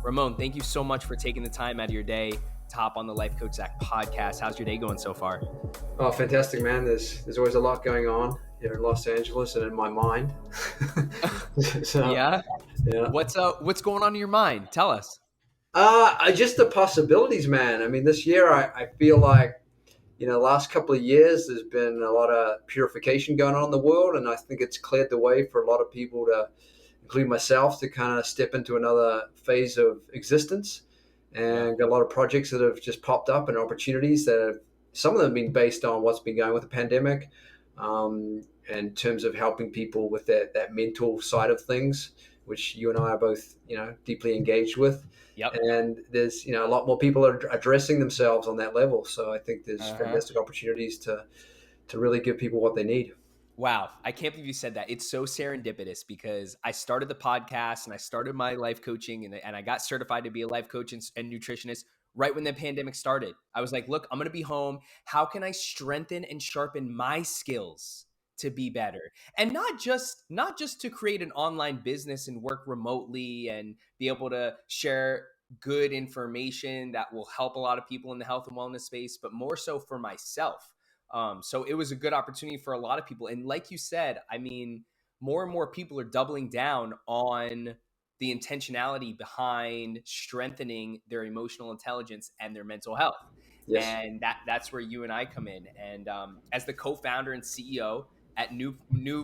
Ramon, thank you so much for taking the time out of your day to hop on the Life Coach Zach podcast. How's your day going so far? Oh, fantastic, man. There's always a lot going on here in Los Angeles and in my mind. So, Yeah? yeah. What's going on in your mind? Tell us. Just the possibilities, man. I mean, this year I feel like, the last couple of years there's been a lot of purification going on in the world, and I think it's cleared the way for a lot of people to, including myself, to kind of step into another phase of existence. Yeah. And got a lot of projects that have just popped up and opportunities that have, some of them have been based on what's been going with the pandemic, in terms of helping people with that mental side of things, which you and I are both, deeply engaged with. Yep. And there's, a lot more people are addressing themselves on that level. So I think there's Uh-huh. fantastic opportunities to really give people what they need. Wow. I can't believe you said that. It's so serendipitous because I started the podcast and I started my life coaching and I got certified to be a life coach and nutritionist right when the pandemic started. I was like, look, I'm going to be home. How can I strengthen and sharpen my skills to be better? And not just to create an online business and work remotely and be able to share good information that will help a lot of people in the health and wellness space, but more so for myself. So it was a good opportunity for a lot of people. And like you said, I mean, more and more people are doubling down on the intentionality behind strengthening their emotional intelligence and their mental health. Yes. And that's where you and I come in. And as the co-founder and CEO at New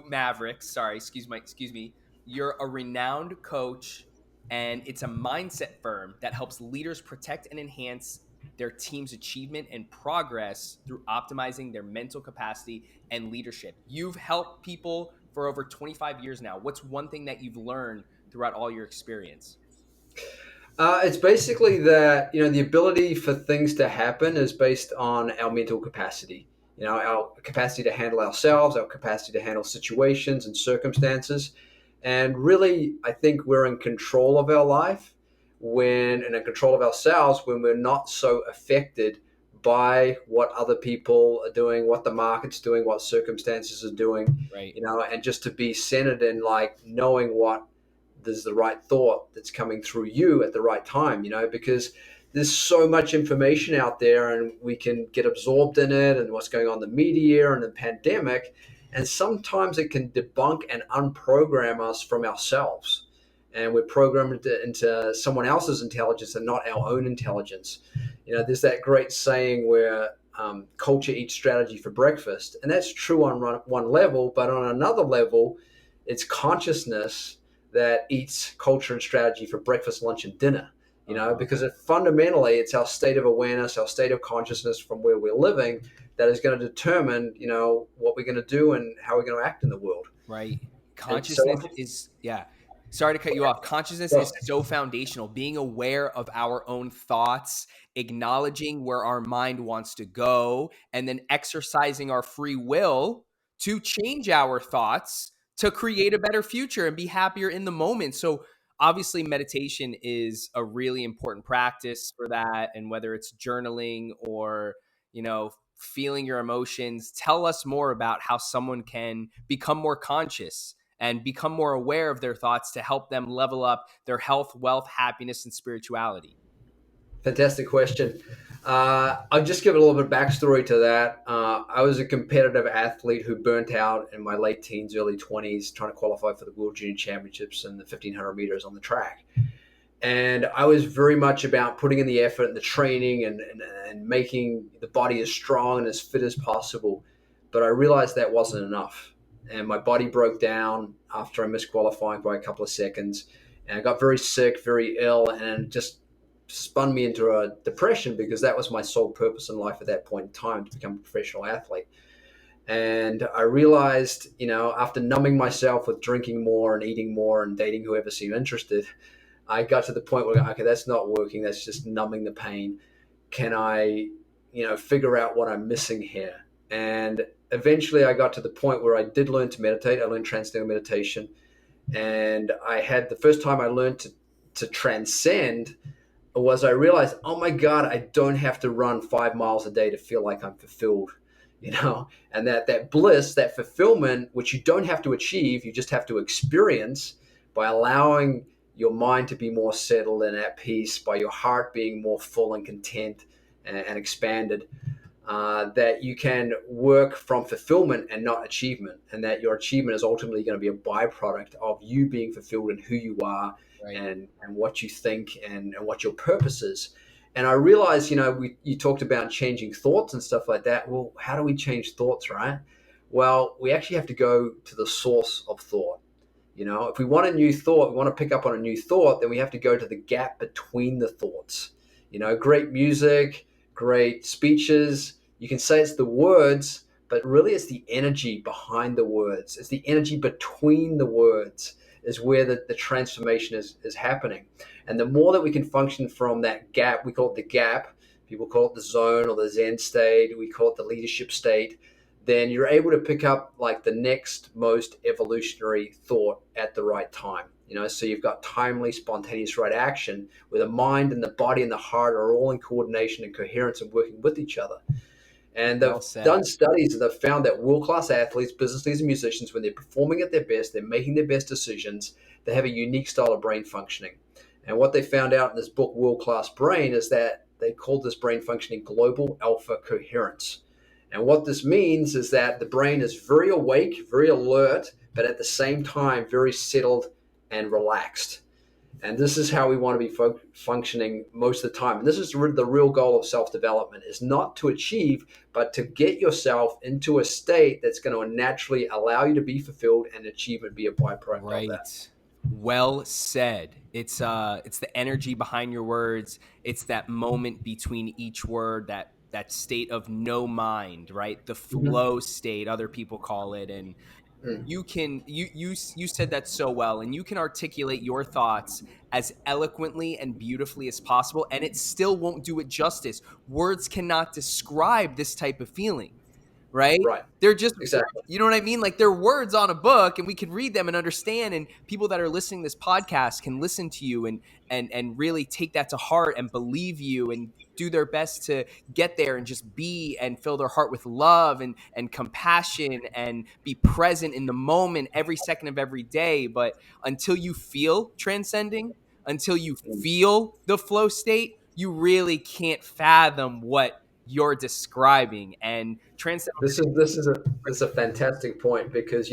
Mavericks, excuse me, you're a renowned coach, and it's a mindset firm that helps leaders protect and enhance their team's achievement and progress through optimizing their mental capacity and leadership. You've helped people for over 25 years now. What's one thing that you've learned throughout all your experience? It's basically that, the ability for things to happen is based on our mental capacity, our capacity to handle ourselves, our capacity to handle situations and circumstances. And really, I think we're in control of our life and in control of ourselves when we're not so affected by what other people are doing, what the market's doing, what circumstances are doing, Right. and just to be centered in like knowing what there's the right thought that's coming through you at the right time, because there's so much information out there and we can get absorbed in it and what's going on in the media and the pandemic. And sometimes it can debunk and unprogram us from ourselves. And we're programmed into someone else's intelligence and not our own intelligence. There's that great saying where culture eats strategy for breakfast. And that's true on one level, but on another level, it's consciousness that eats culture and strategy for breakfast, lunch, and dinner. Because fundamentally it's our state of awareness, our state of consciousness from where we're living that is going to determine, what we're going to do and how we're going to act in the world. Right. And so, Consciousness is, yeah. Sorry to cut you off. Consciousness so is so foundational. Being aware of our own thoughts, acknowledging where our mind wants to go, and then exercising our free will to change our thoughts to create a better future and be happier in the moment. So, obviously, meditation is a really important practice for that. And whether it's journaling or, feeling your emotions, tell us more about how someone can become more conscious and become more aware of their thoughts to help them level up their health, wealth, happiness, and spirituality. fantastic question. I'll just give a little bit of backstory to that. I was a competitive athlete who burnt out in my late teens, early 20s, trying to qualify for the World Junior Championships and the 1500 meters on the track. And I was very much about putting in the effort and the training and making the body as strong and as fit as possible. But I realized that wasn't enough. And my body broke down after I missed qualifying by a couple of seconds. And I got very sick, very ill, and just spun me into a depression because that was my sole purpose in life at that point in time, to become a professional athlete. And I realized, after numbing myself with drinking more and eating more and dating whoever seemed interested, I got to the point where, okay, that's not working. That's just numbing the pain. Can I, figure out what I'm missing here? And eventually I got to the point where I did learn to meditate. I learned Transcendental Meditation. And I had the first time I learned to transcend was I realized, oh my God, I don't have to run 5 miles a day to feel like I'm fulfilled, and that bliss, that fulfillment, which you don't have to achieve, you just have to experience by allowing your mind to be more settled and at peace, by your heart being more full and content and expanded, that you can work from fulfillment and not achievement, and that your achievement is ultimately going to be a byproduct of you being fulfilled in who you are Right. and what you think and what your purpose is. And I realized, you talked about changing thoughts and stuff like that. Well, how do we change thoughts, right? Well, we actually have to go to the source of thought. If we want a new thought, we want to pick up on a new thought, then we have to go to the gap between the thoughts. Great music, great speeches. You can say it's the words, but really it's the energy behind the words. It's the energy between the words is where the transformation is happening. And the more that we can function from that gap, we call it the gap. People call it the zone or the Zen state. We call it the leadership state. Then you're able to pick up like the next most evolutionary thought at the right time. So you've got timely, spontaneous right action where the mind and the body and the heart are all in coordination and coherence and working with each other. And they've Well said. done studies and they've found that world-class athletes, business leaders, and musicians, when they're performing at their best, they're making their best decisions, they have a unique style of brain functioning. And what they found out in this book, World Class Brain, is that they called this brain functioning global alpha coherence. And what this means is that the brain is very awake, very alert, but at the same time, very settled and relaxed. And this is how we want to be functioning most of the time. And this is the real goal of self-development, is not to achieve, but to get yourself into a state that's going to naturally allow you to be fulfilled, and achievement be a byproduct of that. Right. Well said. It's the energy behind your words. It's that moment between each word, that state of no mind, right? The Mm-hmm. flow state, other people call it. And Mm. you said that so well, and you can articulate your thoughts as eloquently and beautifully as possible, and it still won't do it justice. Words cannot describe this type of feeling, right? Right. They're just, Exactly. you know what I mean? Like, they're words on a book and we can read them and understand, and people that are listening to this podcast can listen to you and really take that to heart and believe you and do their best to get there and just be and fill their heart with love and compassion and be present in the moment every second of every day. But until you feel transcending, until you Mm. feel the flow state, you really can't fathom what you're describing. And transcendental This is a fantastic point, because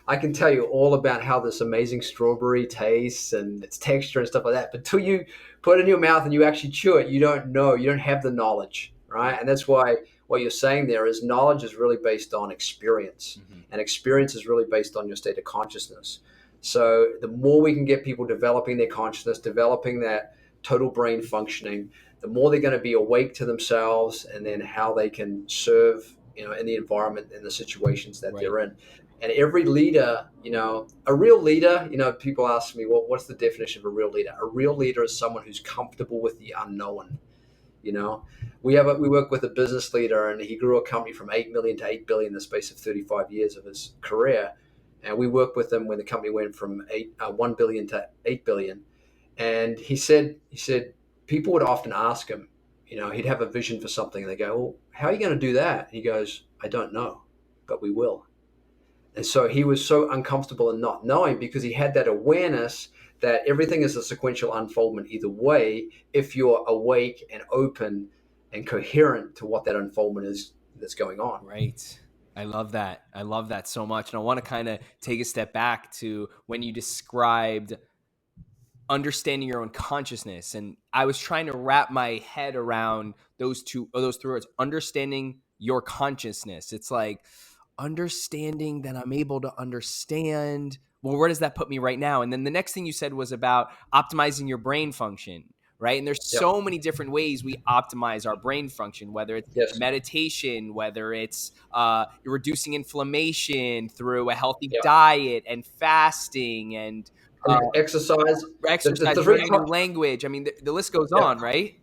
I can tell you all about how this amazing strawberry tastes and its texture and stuff like that, but till you put it in your mouth and you actually chew it, you don't know, you don't have the knowledge, right? And that's why what you're saying there is knowledge is really based on experience, Mhm. and experience is really based on your state of consciousness. So the more we can get people developing their consciousness, developing that total brain functioning, the more they're going to be awake to themselves, and then how they can serve, in the environment and the situations that Right. they're in. And every leader, a real leader, people ask me, well, what's the definition of a real leader? A real leader is someone who's comfortable with the unknown. You know, we work with a business leader, and he grew a company from 8 million to 8 billion in the space of 35 years of his career. And we worked with him when the company went from 1 billion to 8 billion. And he said people would often ask him, he'd have a vision for something, and they go, well, how are you going to do that? And he goes, I don't know, but we will. And so he was so uncomfortable in not knowing, because he had that awareness that everything is a sequential unfoldment either way, if you're awake and open and coherent to what that unfoldment is that's going on. Right. I love that. I love that so much. And I want to kind of take a step back to when you described understanding your own consciousness. And I was trying to wrap my head around those three words, understanding your consciousness. It's like understanding that I'm able to understand. Well, where does that put me right now? And then the next thing you said was about optimizing your brain function, right? And there's Yep. so many different ways we optimize our brain function, whether it's Yes. meditation, whether it's reducing inflammation through a healthy Yeah. diet and fasting and uh, And exercise. The exercise, three learning a new top. language. I mean, the list goes Yeah. on, right?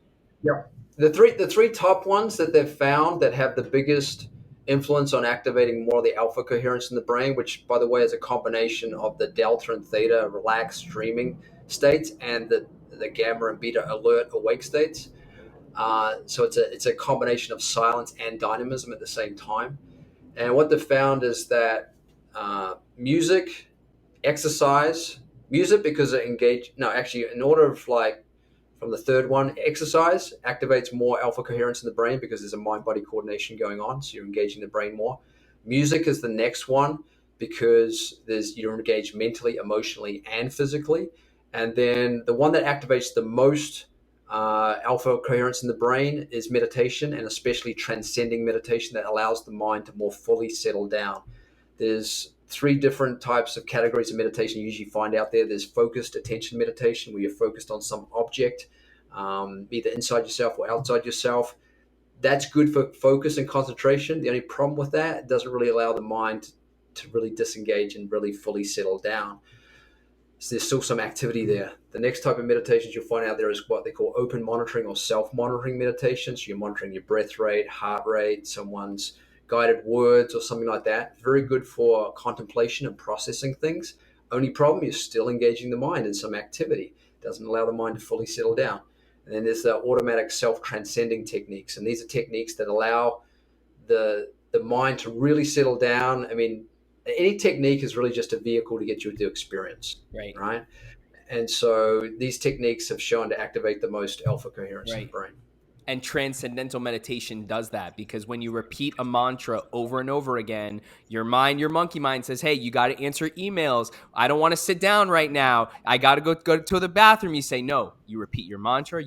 Yeah. The three top ones that they've found that have the biggest influence on activating more of the alpha coherence in the brain, which by the way is a combination of the delta and theta relaxed dreaming states, and the gamma and beta alert awake states. So it's a combination of silence and dynamism at the same time. And what they've found is that music, exercise, Music because it engage. No, actually, in order of like from the third one, exercise activates more alpha coherence in the brain because there's a mind body coordination going on. So you're engaging the brain more. Music is the next one because you're engaged mentally, emotionally, and physically. And then the one that activates the most alpha coherence in the brain is meditation, and especially transcending meditation that allows the mind to more fully settle down. There's three different types of categories of meditation you usually find out there. There's focused attention meditation, where you're focused on some object, either inside yourself or outside yourself. That's good for focus and concentration. The only problem with that, it doesn't really allow the mind to really disengage and really fully settle down. So there's still some activity there. The next type of meditations you'll find out there is what they call open monitoring or self-monitoring meditation. So you're monitoring your breath rate, heart rate, someone's guided words or something like that. Very good for contemplation and processing things. Only problem, you're still engaging the mind in some activity. It doesn't allow the mind to fully settle down. And then there's the automatic self-transcending techniques. And these are techniques that allow the mind to really settle down. I mean, any technique is really just a vehicle to get you to experience, Right. right? And so these techniques have shown to activate the most alpha coherence in the Right. brain. And transcendental meditation does that, because when you repeat a mantra over and over again, your monkey mind says, hey, you got to answer emails. I don't want to sit down right now. I got to go to the bathroom. You say, no, you repeat your mantra.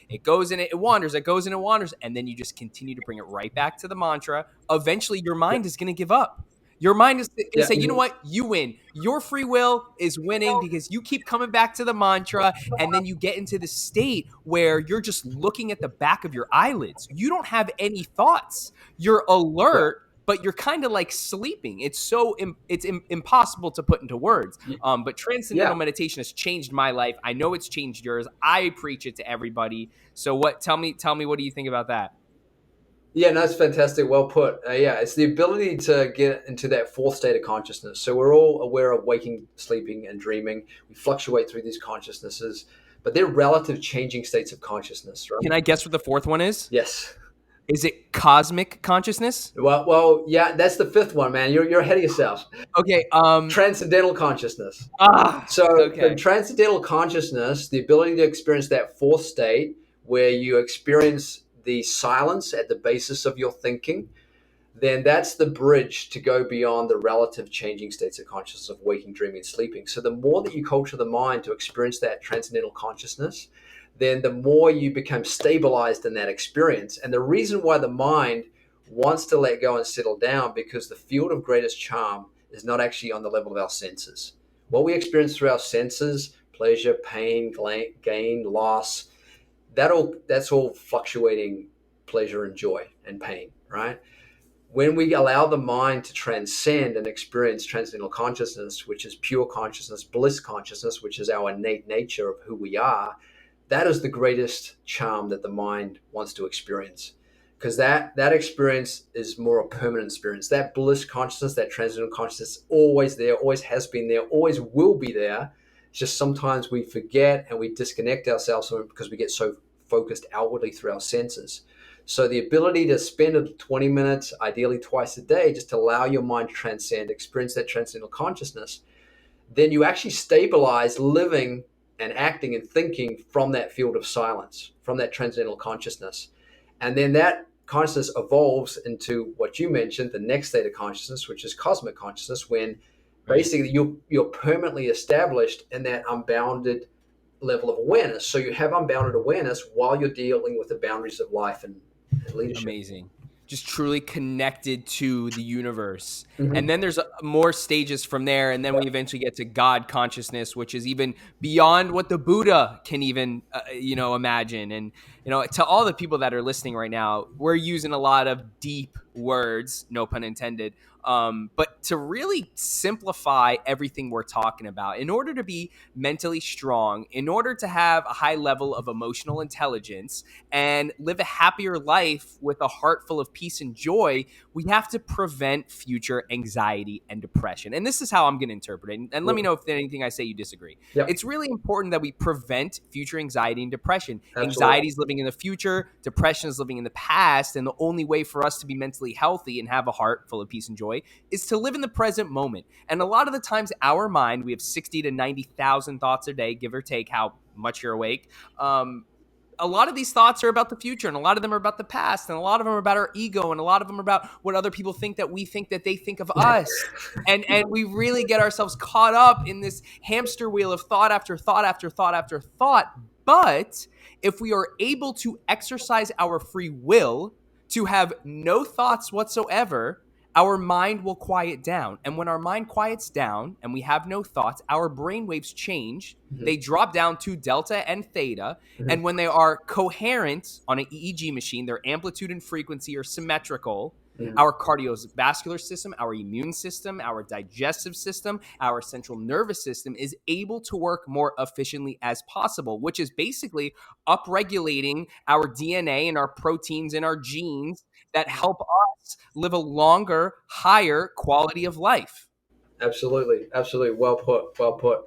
It goes in, it wanders, it goes in, it wanders. And then you just continue to bring it right back to the mantra. Eventually, your Yeah, mind is going to give up. Your mind is going to yeah, say, you know what? You win. Your free will is winning because you keep coming back to the mantra. And then you get into the state where you're just looking at the back of your eyelids. You don't have any thoughts. You're yeah, alert, but you're kind of like sleeping. It's so impossible to put into words. But transcendental yeah. meditation has changed my life. I know it's changed yours. I preach it to everybody. So what? Tell me, what do you think about that? Yeah, no, that's fantastic. Well put. Yeah, it's the ability to get into that fourth state of consciousness. So we're all aware of waking, sleeping, and dreaming. We fluctuate through these consciousnesses, but they're relative changing states of consciousness, Can right? I guess what the fourth one is? Yes. Is it cosmic consciousness? Yeah, that's the fifth one, man. You're ahead of yourself. Okay. Transcendental consciousness. So, Okay. transcendental consciousness, the ability to experience that fourth state where you experience the silence at the basis of your thinking, then that's the bridge to go beyond the relative changing states of consciousness of waking, dreaming, and sleeping. So, the more that you culture the mind to experience that transcendental consciousness, then the more you become stabilized in that experience. And the reason why the mind wants to let go and settle down, because the field of greatest charm is not actually on the level of our senses. What we experience through our senses, pleasure, pain, gain, loss, that's all fluctuating pleasure and joy and pain, right? When we allow the mind to transcend and experience transcendental consciousness, which is pure consciousness, bliss consciousness, which is our innate nature of who we are, that is the greatest charm that the mind wants to experience, because that experience is more a permanent experience. That bliss consciousness, that transcendental consciousness, always there, always has been there, always will be there. It's just sometimes we forget and we disconnect ourselves from it because we get so focused outwardly through our senses. So the ability to spend 20 minutes, ideally twice a day, just to allow your mind to transcend, experience that transcendental consciousness, then you actually stabilize living and acting and thinking from that field of silence, from that transcendental consciousness. And then that consciousness evolves into what you mentioned, the next state of consciousness, which is cosmic consciousness, when Right. basically you're permanently established in that unbounded level of awareness. So you have unbounded awareness while you're dealing with the boundaries of life and leadership. Amazing. Just truly connected to the universe. And Mm-hmm. then there's more stages from there. And then we eventually get to God consciousness, which is even beyond what the Buddha can even, imagine. And, to all the people that are listening right now, we're using a lot of deep words, no pun intended. But to really simplify everything we're talking about, in order to be mentally strong, in order to have a high level of emotional intelligence, and live a happier life with a heart full of peace and joy, we have to prevent future anxiety and depression. And this is how I'm going to interpret it. And let me Cool. know if there's anything I say you disagree. Yep. It's really important that we prevent future anxiety and depression. Absolutely. Anxiety is living in the future, depression is living in the past. And the only way for us to be mentally mentally healthy and have a heart full of peace and joy is to live in the present moment. And a lot of the times our mind, we have 60 to 90,000 thoughts a day, give or take how much you're awake. A lot of these thoughts are about the future, and a lot of them are about the past, and a lot of them are about our ego, and a lot of them are about what other people think that we think that they think of us. And we really get ourselves caught up in this hamster wheel of thought after thought after thought after thought. But if we are able to exercise our free will to have no thoughts whatsoever, our mind will quiet down. And when our mind quiets down and we have no thoughts, our brain waves change. They drop down to delta and theta. And when they are coherent on an EEG machine, their amplitude and frequency are symmetrical. Our cardiovascular system, our immune system, our digestive system, our central nervous system is able to work more efficiently as possible, which is basically upregulating our DNA and our proteins and our genes that help us live a longer, higher quality of life. Absolutely, absolutely. Well put, well put.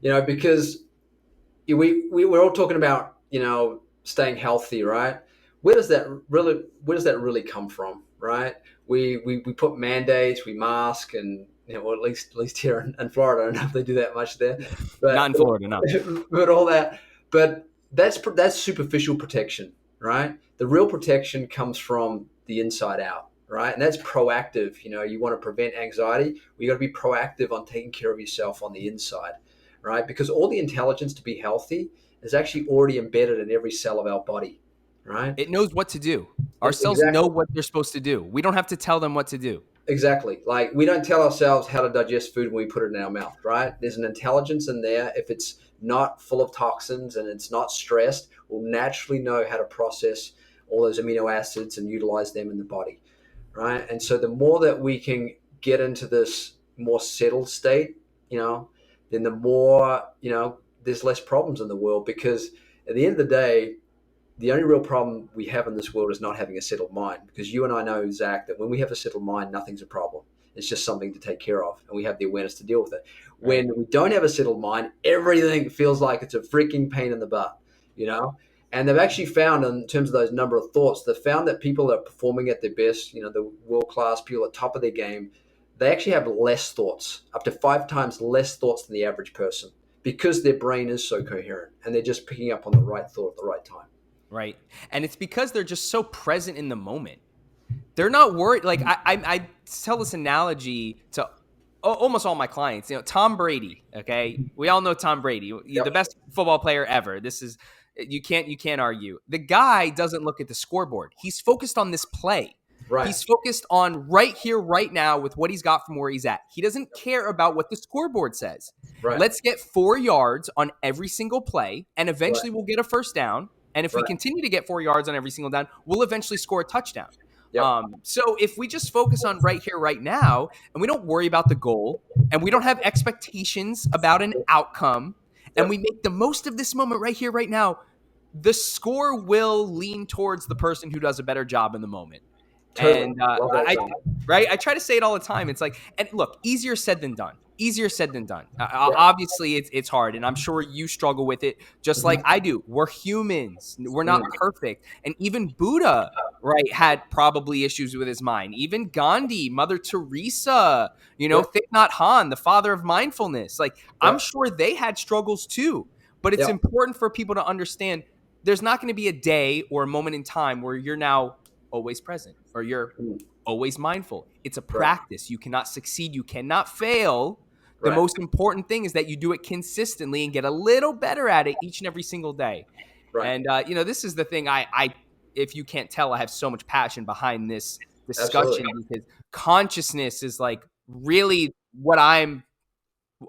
Because we're all talking about staying healthy, right? Where does that really come from, right? We put mandates, we mask, and well, at least here in Florida, I don't know if they do that much there, Not but in Florida, no. but all that, but that's superficial protection, right? The real protection comes from the inside out, right? And that's proactive. You want to prevent anxiety. You got to be proactive on taking care of yourself on the inside, right? Because all the intelligence to be healthy is actually already embedded in every cell of our body, right? It knows what to do. Our cells know Exactly. what they're supposed to do. We don't have to tell them what to do. Exactly. Like we don't tell ourselves how to digest food when we put it in our mouth, right? There's an intelligence in there. If it's not full of toxins and it's not stressed, we'll naturally know how to process all those amino acids and utilize them in the body, right? And so the more that we can get into this more settled state, then the more, there's less problems in the world, because at the end of the day, the only real problem we have in this world is not having a settled mind, because you and I know, Zach, that when we have a settled mind, nothing's a problem. It's just something to take care of, and we have the awareness to deal with it. Right. When we don't have a settled mind, everything feels like it's a freaking pain in the butt, you know? And they've actually found, in terms of those number of thoughts, they've found that people that are performing at their best, the world-class people at the top of their game, they actually have less thoughts, up to 5 times less thoughts than the average person, because their brain is so coherent, and they're just picking up on the right thought at the right time. Right. And it's because they're just so present in the moment. They're not worried. Like I tell this analogy to almost all my clients. Tom Brady. Okay, we all know Tom Brady, the best football player ever. This is you can't argue. The guy doesn't look at the scoreboard. He's focused on this play. Right. He's focused on right here, right now, with what he's got from where he's at. He doesn't care about what the scoreboard says. Right. Let's get 4 yards on every single play, and eventually we'll get a first down. And if we continue to get 4 yards on every single down, we'll eventually score a touchdown. Yep. So if we just focus on right here, right now, and we don't worry about the goal, and we don't have expectations about an outcome, and we make the most of this moment right here, right now, the score will lean towards the person who does a better job in the moment. Totally. And I try to say it all the time. It's like, and look, easier said than done. Easier said than done. Obviously, it's hard, and I'm sure you struggle with it just like I do. We're humans. We're not perfect. And even Buddha, right, had probably issues with his mind. Even Gandhi, Mother Teresa, Thich Nhat Hanh, the father of mindfulness. Like, I'm sure they had struggles too. But it's important for people to understand there's not going to be a day or a moment in time where you're now always present or you're always mindful. It's a practice. You cannot succeed. You cannot fail. The most important thing is that you do it consistently and get a little better at it each and every single day. And, this is the thing if you can't tell, I have so much passion behind this discussion. Absolutely. Because consciousness is like really what I'm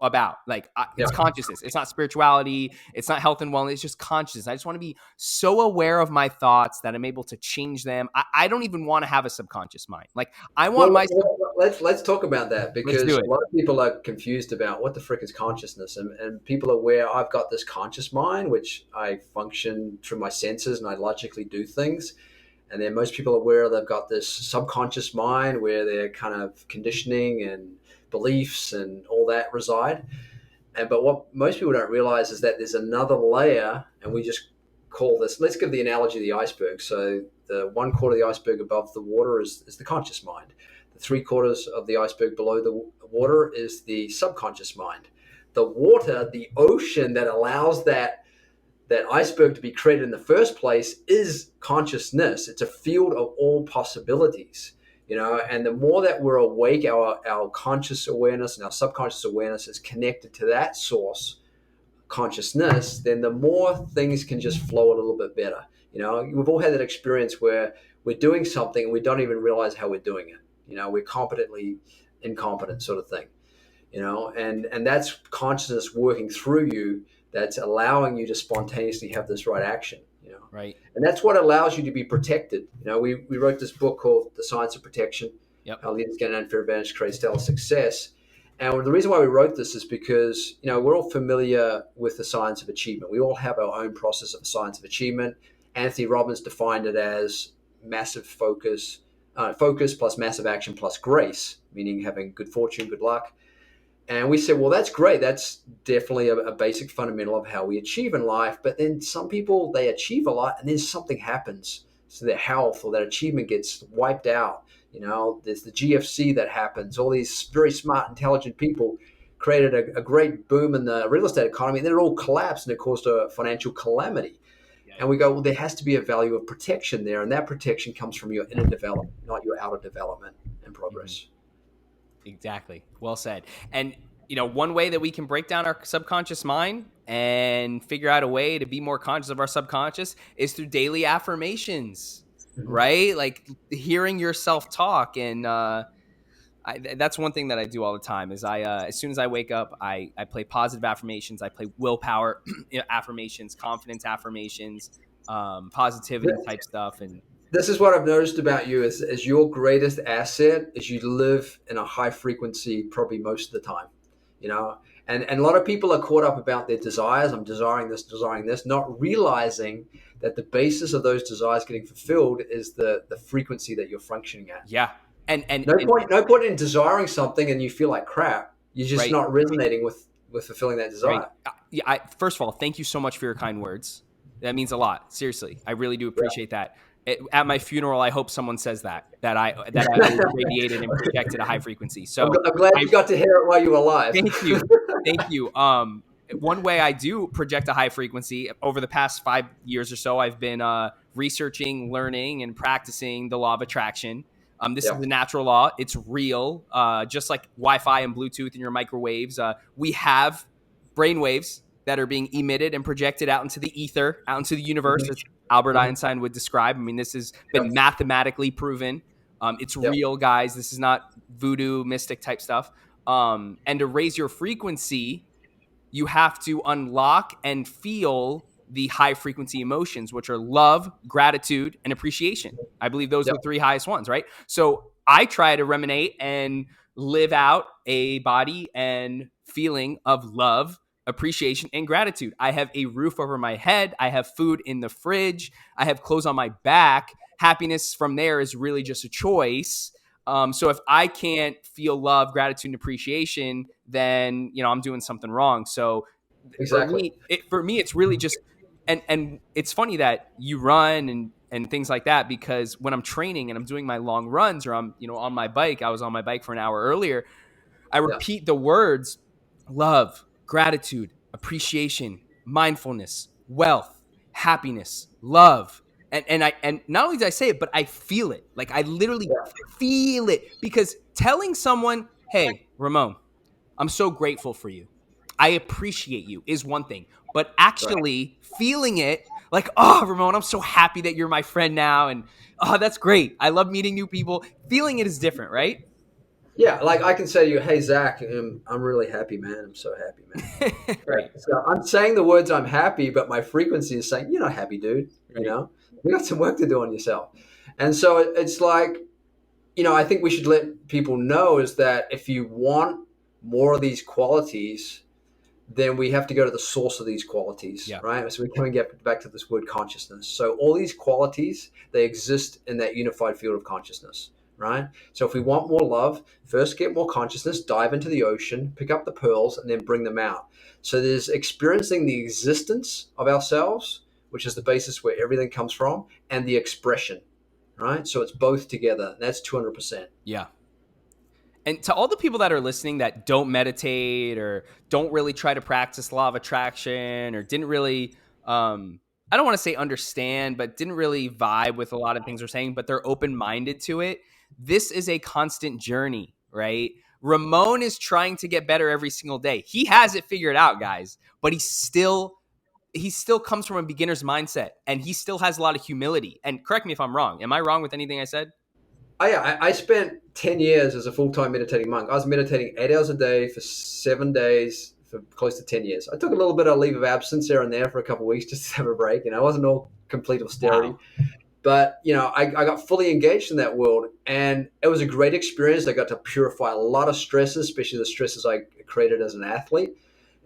about. Like it's consciousness. It's not spirituality. It's not health and wellness. It's just consciousness. I just want to be so aware of my thoughts that I'm able to change them. I don't even want to have a subconscious mind. Like I want let's talk about that, because a lot of people are confused about what the frick is consciousness, and people are aware I've got this conscious mind which I function through my senses and I logically do things. And then most people are aware they've got this subconscious mind where they're kind of conditioning and beliefs and all that reside. But what most people don't realize is that there's another layer, and we just call this, let's give the analogy of the iceberg. So the 1/4 of the iceberg above the water is the conscious mind. The 3/4 of the iceberg below the water is the subconscious mind. The water, the ocean that allows that iceberg to be created in the first place is consciousness. It's a field of all possibilities, and the more that we're awake, our conscious awareness and our subconscious awareness is connected to that source consciousness, then the more things can just flow a little bit better. We've all had that experience where we're doing something and we don't even realize how we're doing it. We're competently incompetent sort of thing. And that's consciousness working through you, that's allowing you to spontaneously have this right action. Right. And that's what allows you to be protected. We wrote this book called The Science of Protection. Yep. How leaders get an unfair advantage to create stellar success. And the reason why we wrote this is because, we're all familiar with the science of achievement. We all have our own process of the science of achievement. Anthony Robbins defined it as massive focus plus massive action plus grace, meaning having good fortune, good luck. And we said, well, that's great. That's definitely a basic fundamental of how we achieve in life. But then some people, they achieve a lot and then something happens to their health, or that achievement gets wiped out. There's the GFC that happens. All these very smart, intelligent people created a great boom in the real estate economy, and then it all collapsed and it caused a financial calamity. Yeah. And we go, well, there has to be a value of protection there. And that protection comes from your inner development, not your outer development and progress. Mm-hmm. Exactly. Well said. And, one way that we can break down our subconscious mind and figure out a way to be more conscious of our subconscious is through daily affirmations, mm-hmm. right? Like hearing yourself talk. And that's one thing that I do all the time is as soon as I wake up, I play positive affirmations. I play willpower affirmations, confidence affirmations, positivity type stuff. And this is what I've noticed about you is your greatest asset is you live in a high frequency probably most of the time, and a lot of people are caught up about their desires. I'm desiring this, not realizing that the basis of those desires getting fulfilled is the frequency that you're functioning at. Yeah. And no point in desiring something and you feel like crap. You're just right. not resonating with fulfilling that desire. Right. Yeah. First of all, thank you so much for your kind words. That means a lot. Seriously. I really do appreciate that. At my funeral, I hope someone says that I radiated and projected a high frequency. So I'm glad you got to hear it while you were alive. Thank you. One way I do project a high frequency over the past 5 years or so, I've been researching, learning, and practicing the law of attraction. This is a natural law. It's real. Just like Wi-Fi and Bluetooth and your microwaves, we have brainwaves that are being emitted and projected out into the ether, out into the universe, as Albert Einstein would describe. I mean, this has been mathematically proven. It's real, guys. This is not voodoo, mystic type stuff. And to raise your frequency, you have to unlock and feel the high frequency emotions, which are love, gratitude, and appreciation. I believe those are the three highest ones, right? So I try to ruminate and live out a body and feeling of love, appreciation, and gratitude. I have a roof over my head. I have food in the fridge. I have clothes on my back. Happiness from there is really just a choice. So if I can't feel love, gratitude, and appreciation, then, I'm doing something wrong. So exactly. For me, it's really just, and it's funny that you run and things like that, because when I'm training and I'm doing my long runs, or I'm, on my bike, I was on my bike for an hour earlier, I repeat the words love, gratitude, appreciation, mindfulness, wealth, happiness, love. And not only did I say it, but I feel it. Like I literally feel it, because telling someone, hey, Raamon, I'm so grateful for you, I appreciate you, is one thing. But actually feeling it, like, oh, Raamon, I'm so happy that you're my friend now. And oh, that's great. I love meeting new people. Feeling it is different, right? Yeah, like I can say to you, hey, Zach, I'm really happy, man. I'm so happy, man. Right. So I'm saying the words I'm happy, but my frequency is saying, you're not happy, dude. Right. You got some work to do on yourself. And so it's like, I think we should let people know is that if you want more of these qualities, then we have to go to the source of these qualities, right? So we're coming back to this word consciousness. So all these qualities, they exist in that unified field of consciousness, right? So if we want more love, first get more consciousness, dive into the ocean, pick up the pearls, and then bring them out. So there's experiencing the existence of ourselves, which is the basis where everything comes from, and the expression, right? So it's both together. And that's 200%. Yeah. And to all the people that are listening that don't meditate or don't really try to practice law of attraction or didn't really, I don't want to say understand, but didn't really vibe with a lot of things we're saying, but they're open-minded to it. This is a constant journey, right? Raamon is trying to get better every single day. He has it figured out, guys, but he still comes from a beginner's mindset, and he still has a lot of humility. And correct me if I'm wrong. Am I wrong with anything I said? I spent 10 years as a full-time meditating monk. I was meditating 8 hours a day for 7 days for close to 10 years. I took a little bit of leave of absence here and there for a couple of weeks just to have a break. It wasn't all complete austerity. Wow. But, I got fully engaged in that world, and it was a great experience. I got to purify a lot of stresses, especially the stresses I created as an athlete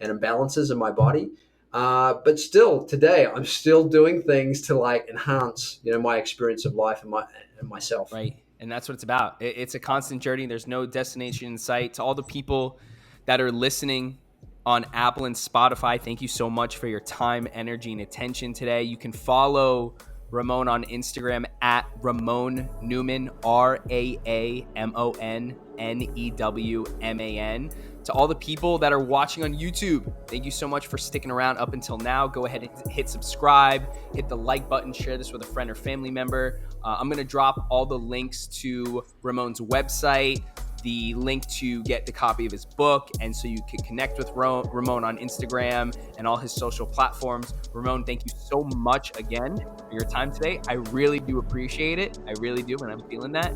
and imbalances in my body. But still, today, I'm still doing things to enhance, my experience of life and myself. Right. And that's what it's about. It's a constant journey. There's no destination in sight. To all the people that are listening on Apple and Spotify, thank you so much for your time, energy, and attention today. You can follow Raamon on Instagram at Raamon Newman, RAAMONNEWMAN. To all the people that are watching on YouTube, thank you so much for sticking around up until now. Go ahead and hit subscribe, hit the like button, share this with a friend or family member. I'm going to drop all the links to Raamon's website, the link to get the copy of his book, and so you can connect with Raamon on Instagram and all his social platforms. Raamon, thank you so much again for your time today. I really do appreciate it. I really do, and I'm feeling that.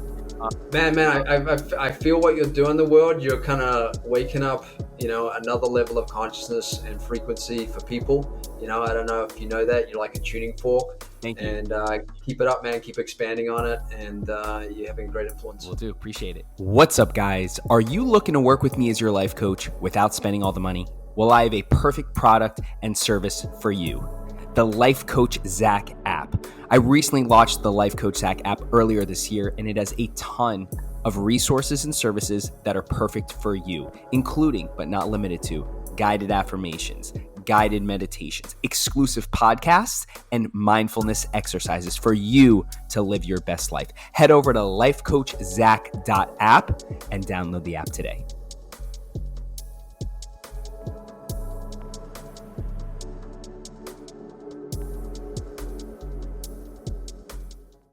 Man, I feel what you're doing in the world. You're kind of waking up, another level of consciousness and frequency for people. I don't know if you know that. You're like a tuning fork. Thank you. And keep it up, man. Keep expanding on it. And you're having a great influence. Will do. Appreciate it. What's up, guys? Are you looking to work with me as your life coach without spending all the money? Well, I have a perfect product and service for you. The Life Coach Zach app. I recently launched the Life Coach Zach app earlier this year, and it has a ton of resources and services that are perfect for you, including, but not limited to, guided affirmations, guided meditations, exclusive podcasts, and mindfulness exercises for you to live your best life. Head over to lifecoachzach.app and download the app today.